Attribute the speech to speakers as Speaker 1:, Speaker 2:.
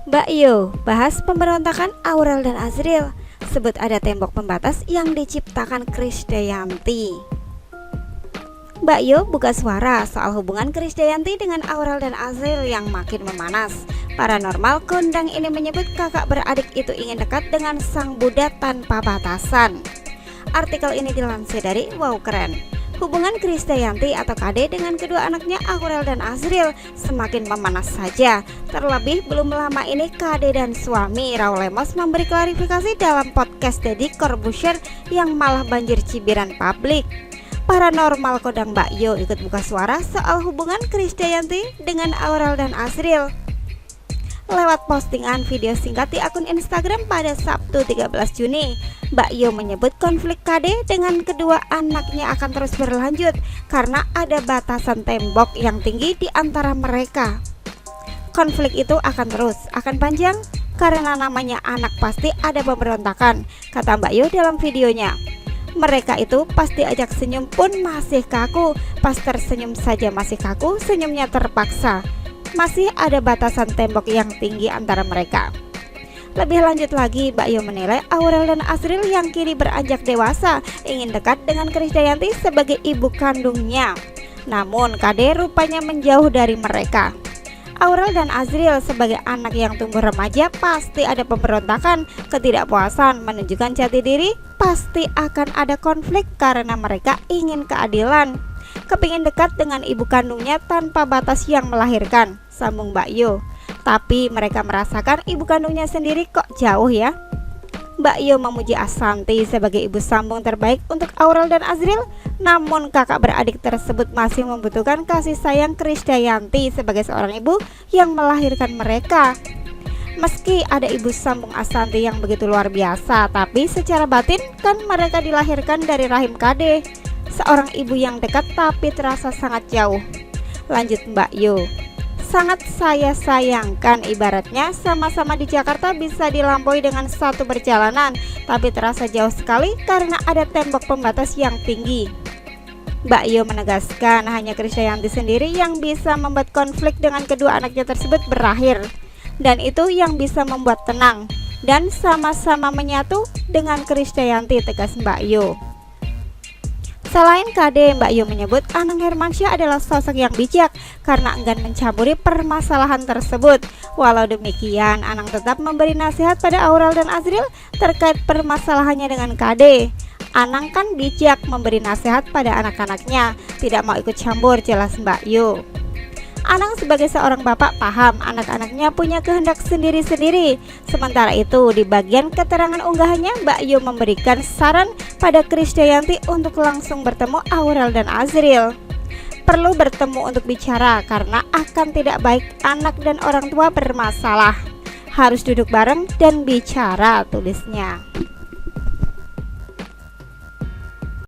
Speaker 1: Mbak Yo bahas pemberontakan Aurel dan Azriel, sebut ada tembok pembatas yang diciptakan Krisdayanti. Mbak Yo buka suara soal hubungan Krisdayanti dengan Aurel dan Azriel yang makin memanas. Paranormal kondang ini menyebut kakak beradik itu ingin dekat dengan sang Buddha tanpa batasan. Artikel ini dilansir dari Wow Keren. Hubungan Krisdayanti atau KD dengan kedua anaknya Aurel dan Azriel semakin memanas saja. Terlebih belum lama ini KD dan suami Raul Lemos memberi klarifikasi dalam podcast Deddy Corbuzier yang malah banjir cibiran publik. Paranormal kodang Mbak Yo ikut buka suara soal hubungan Krisdayanti dengan Aurel dan Azriel. Lewat postingan video singkat di akun Instagram pada Sabtu 13 Juni, Mbak Yo menyebut konflik KD dengan kedua anaknya akan terus berlanjut karena ada batasan tembok yang tinggi di antara mereka. Konflik itu akan panjang karena namanya anak pasti ada pemberontakan, kata Mbak Yo dalam videonya. Mereka itu pasti ajak senyum pun masih kaku, pas tersenyum saja masih kaku, senyumnya terpaksa. Masih ada batasan tembok yang tinggi antara mereka. Lebih lanjut lagi, Mbak Yo menilai Aurel dan Azriel yang kini beranjak dewasa ingin dekat dengan Krisdayanti sebagai ibu kandungnya. Namun KD rupanya menjauh dari mereka. Aurel dan Azriel sebagai anak yang tumbuh remaja pasti ada pemberontakan, ketidakpuasan, menunjukkan jati diri, pasti akan ada konflik karena mereka ingin keadilan. Kepingin dekat dengan ibu kandungnya tanpa batas yang melahirkan, sambung Mbak Yo. Tapi mereka merasakan ibu kandungnya sendiri kok jauh ya. Mbak Yo memuji Ashanty sebagai ibu sambung terbaik untuk Aurel dan Azriel. Namun kakak beradik tersebut masih membutuhkan kasih sayang Krisdayanti sebagai seorang ibu yang melahirkan mereka. Meski ada ibu sambung Ashanty yang begitu luar biasa, tapi secara batin kan mereka dilahirkan dari rahim KD, seorang ibu yang dekat tapi terasa sangat jauh. Lanjut Mbak Yo, sangat saya sayangkan ibaratnya sama-sama di Jakarta bisa dilampaui dengan satu perjalanan, tapi terasa jauh sekali karena ada tembok pembatas yang tinggi. Mbak Yo menegaskan hanya Krisdayanti sendiri yang bisa membuat konflik dengan kedua anaknya tersebut berakhir, dan itu yang bisa membuat tenang dan sama-sama menyatu dengan Krisdayanti, tegas Mbak Yo. Selain KD, Mbak Yo menyebut Anang Hermansyah adalah sosok yang bijak karena enggan mencampuri permasalahan tersebut. Walau demikian, Anang tetap memberi nasihat pada Aurel dan Azriel terkait permasalahannya dengan KD. Anang kan bijak memberi nasihat pada anak-anaknya, tidak mau ikut campur, jelas Mbak Yo. Anang sebagai seorang bapak paham anak-anaknya punya kehendak sendiri-sendiri. Sementara itu di bagian keterangan unggahannya, Mbak Yo memberikan saran pada Krisdayanti untuk langsung bertemu Aurel dan Azriel. Perlu bertemu untuk bicara karena akan tidak baik anak dan orang tua bermasalah. Harus duduk bareng dan bicara, tulisnya.